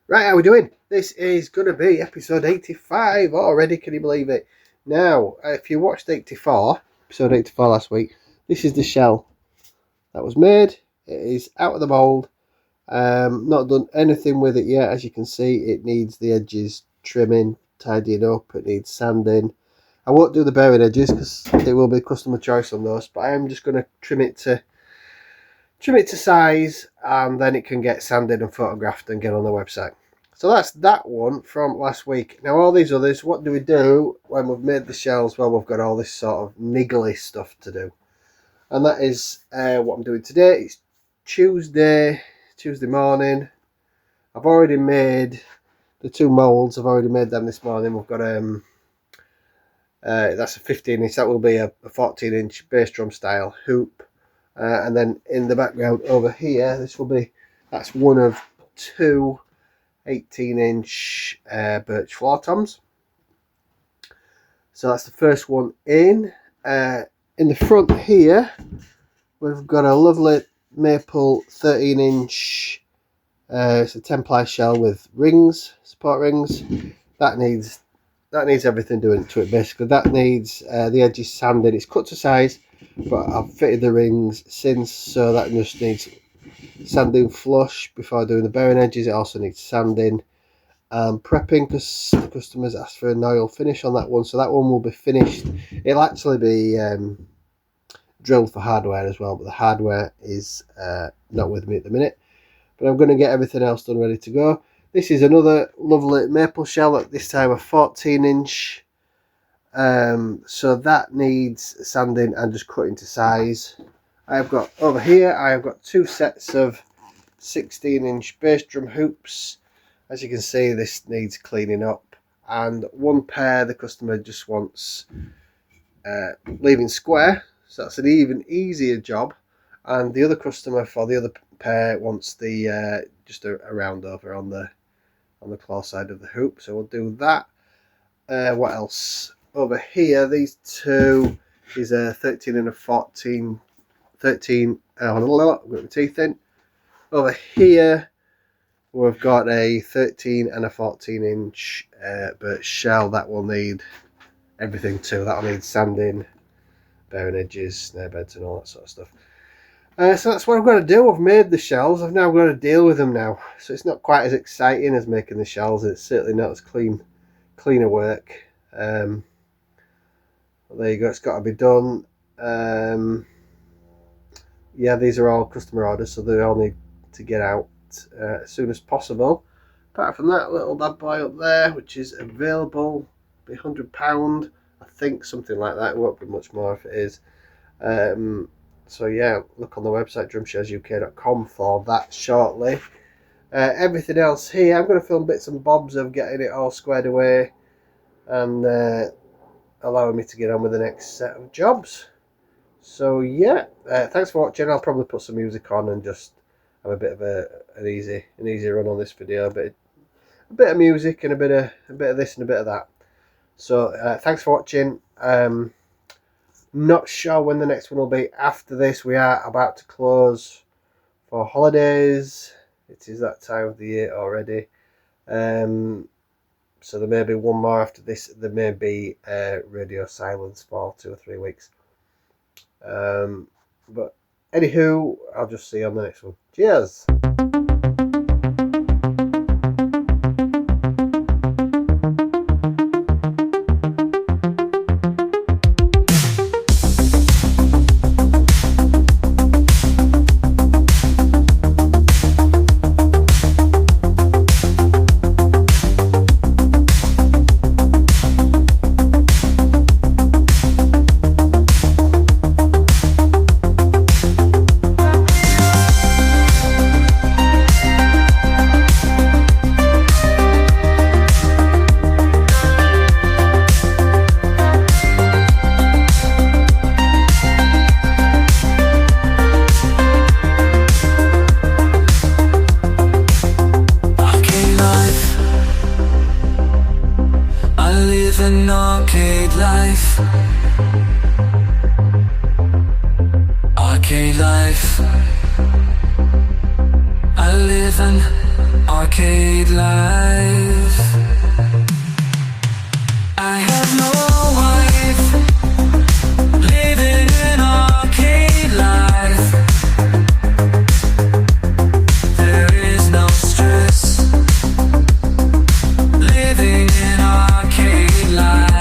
Right, how are we doing? This is going to be episode 85 already, can you believe it? Now, if you watched episode 84 last week, this is the shell that was made. It is out of the mould. Not done anything with it yet. As you can see, it needs the edges trimming, tidying up. It needs sanding. I won't do the bearing edges because it will be customer choice on those, but I am just going to trim it to size, and then it can get sanded and photographed and get on the website. So that's that one from last week. Now all these others, what do we do when we've made the shells? Well, we've got all this sort of niggly stuff to do, and that is what I'm doing today. It's Tuesday morning. I've already made the two moulds. I've already made them this morning. We've got that's a 15-inch. That will be a 14-inch bass drum style hoop. And then in the background over here, that's one of two 18-inch birch floor toms. So that's the first one in. In the front here, we've got a lovely maple 13-inch. It's a 10-ply shell with rings, support rings. That needs everything doing to it. Basically, that needs the edges sanded. It's cut to size, but I've fitted the rings since, so that just needs sanding flush before doing the bearing edges. It also needs sanding and prepping because the customers asked for an oil finish on that one, so that one will be finished. It'll actually be drilled for hardware as well, but the hardware is not with me at the minute. But I'm going to get everything else done, ready to go. This is another lovely maple shell, at this time a 14-inch. So that needs sanding and just cutting to size. Over here, I have got two sets of 16-inch bass drum hoops. As you can see, this needs cleaning up. And one pair the customer just wants leaving square. So that's an even easier job. And the other customer for the other pair wants the just a round over on the claw side of the hoop. So we'll do that. What else? Over here, these two is a 13 and a 14. 13. I've got my teeth in. Over here, we've got a 13 and a 14-inch birch shell that will need everything too. That'll need sanding, bearing edges, snare beds, and all that sort of stuff. So that's what I've got to do. I've made the shells. I've now got to deal with them now. So it's not quite as exciting as making the shells. It's certainly not as cleaner work. There you go. It's got to be done. Yeah, these are all customer orders, so they all need to get out as soon as possible. Apart from that little bad boy up there, which is available, be £100, I think, something like that. It won't be much more if it is. So yeah, look on the website drumsharesuk.com for that shortly. Everything else here, I'm going to film bits and bobs of getting it all squared away and allowing me to get on with the next set of jobs. So yeah, thanks for watching. I'll probably put some music on and just have a bit of an easy run on this video. A bit of music and a bit of this and a bit of that. So thanks for watching. Not sure when the next one will be after this. We are about to close for holidays. It is that time of the year already. So there may be one more after this. There may be radio silence for 2 or 3 weeks. But anywho, I'll just see you on the next one. Cheers! arcade life. I live an arcade arcade life. I have no wife, living an arcade life. There is no stress, living an arcade life.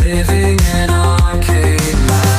Living an arcade life.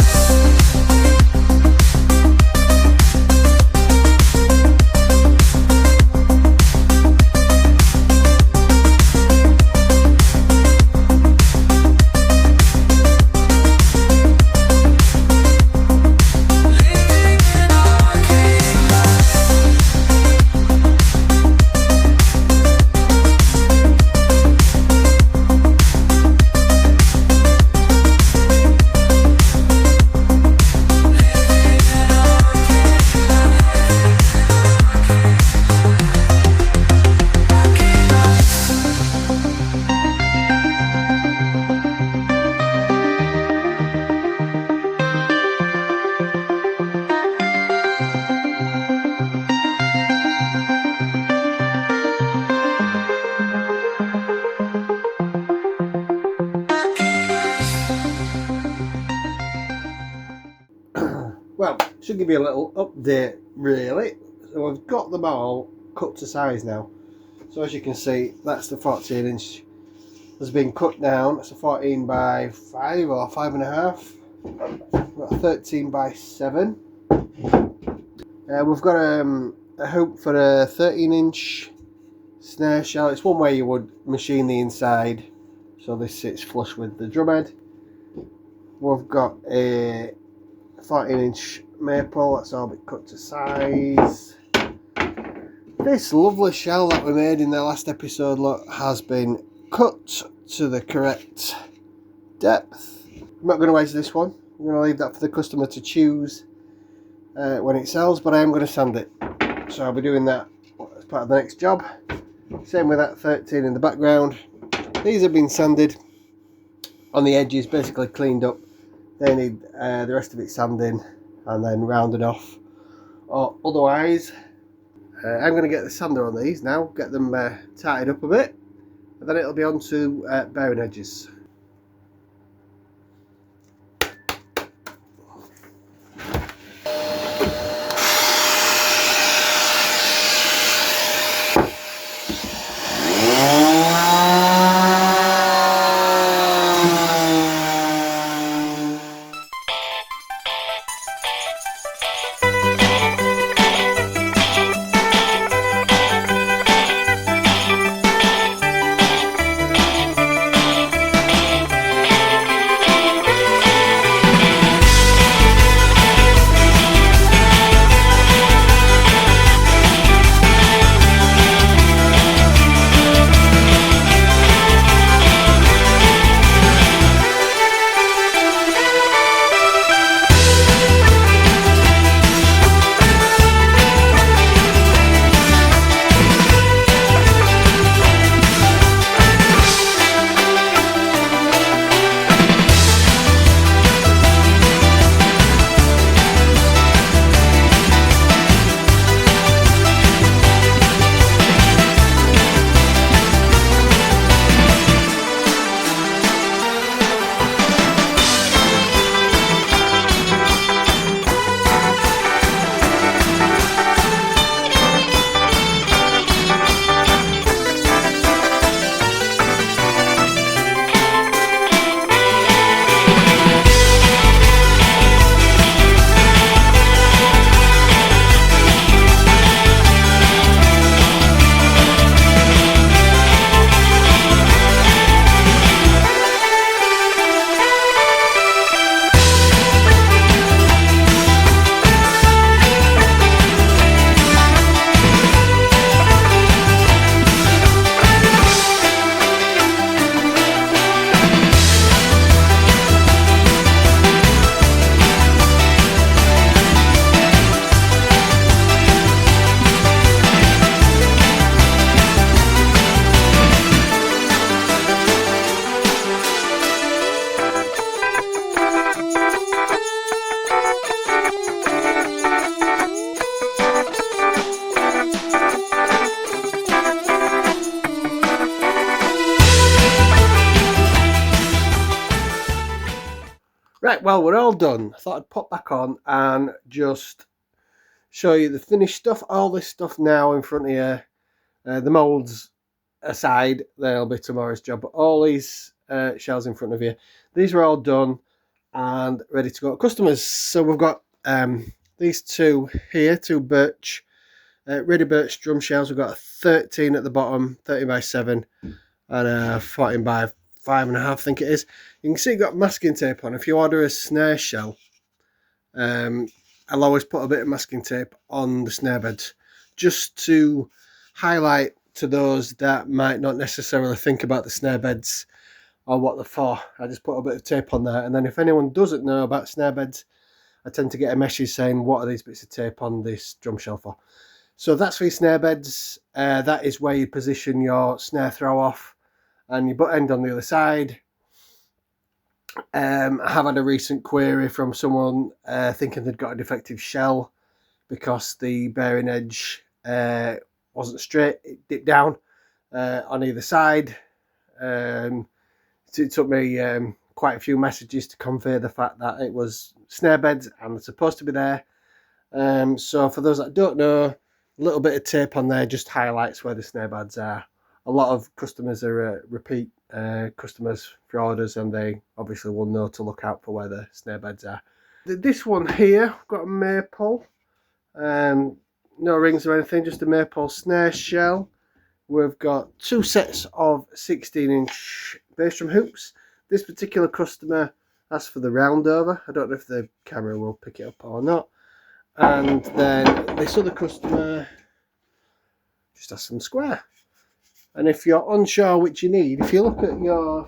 Well, should give you a little update really. So I've got them all cut to size now. So as you can see, that's the 14 inch has been cut down. It's a 14 by 5 or 5.5. Got a 13 by 7. We've got a hoop for a 13 inch snare shell. It's one way you would machine the inside, so this sits flush with the drum head. We've got a 14 inch maple, that's all been cut to size. This lovely shell that we made in the last episode, look, has been cut to the correct depth. I'm not going to waste this one. I'm going to leave that for the customer to choose when it sells, but I am going to sand it. So I'll be doing that as part of the next job. Same with that 13 in the background. These have been sanded on the edges, basically cleaned up. They need the rest of it sanding and then rounded off. Or otherwise, I'm going to get the sander on these now, get them tightened up a bit, and then it'll be on to bearing edges. Right, well, we're all done. I thought I'd pop back on and just show you the finished stuff. All this stuff now in front of you. The moulds aside, they'll be tomorrow's job. But all these shells in front of you, these are all done and ready to go to customers. So we've got these two here, two birch, ready birch drum shells. We've got a 13 at the bottom, 13 by 7, and a 14 by 5.5, I think it is. You can see you've got masking tape on. If you order a snare shell, I'll always put a bit of masking tape on the snare beds just to highlight to those that might not necessarily think about the snare beds or what they're for. I just put a bit of tape on there, and then if anyone doesn't know about snare beds, I tend to get a message saying, what are these bits of tape on this drum shell for? So that's for your snare beds. That is where you position your snare throw off and your butt end on the other side. I have had a recent query from someone thinking they'd got a defective shell because the bearing edge wasn't straight, it dipped down on either side. It took me quite a few messages to convey the fact that it was snare beds and they're supposed to be there. So for those that don't know, a little bit of tape on there just highlights where the snare beds are. A lot of customers are repeat customers for orders, and they obviously will know to look out for where the snare beds are. This one here, I've got a maple, no rings or anything, just a maple snare shell. We've got 2 sets of 16-inch bass drum hoops. This particular customer asked for the round over. I don't know if the camera will pick it up or not. And then this other customer just asked them square. And if you're unsure which you need, if you look at your,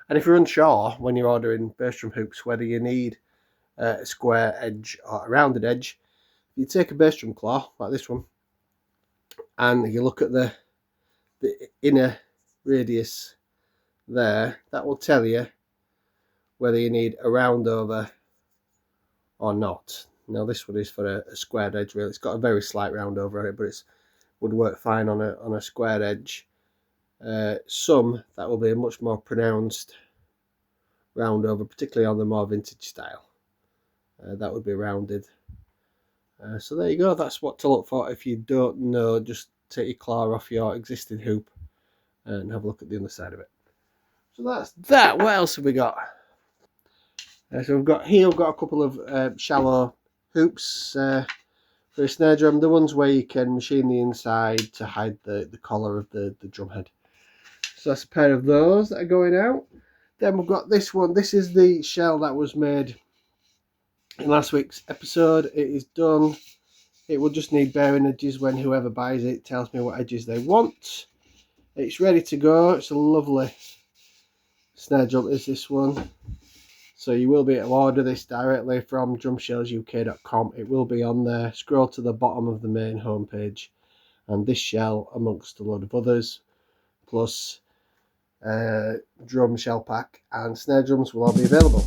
and if you're unsure when you're ordering bass drum hoops whether you need a square edge or a rounded edge, you take a bass drum claw like this one, and you look at the inner radius there, that will tell you whether you need a round over or not. Now this one is for a squared edge, really. It's got a very slight round over on it, but it would work fine on a squared edge. Some that will be a much more pronounced round over, particularly on the more vintage style. That would be rounded. So there you go, that's what to look for. If you don't know, just take your claw off your existing hoop and have a look at the underside of it. So that's that. What else have we got? So we've got a couple of shallow hoops for a snare drum. The ones where you can machine the inside to hide the collar of the drum head. So that's a pair of those that are going out. Then we've got this one. This is the shell that was made in last week's episode. It is done. It will just need bearing edges when whoever buys it tells me what edges they want. It's ready to go. It's a lovely snare drum is this one. So you will be able to order this directly from drumshellsuk.com. It will be on there. Scroll to the bottom of the main homepage, and this shell, amongst a load of others, plus drum shell pack and snare drums will all be available.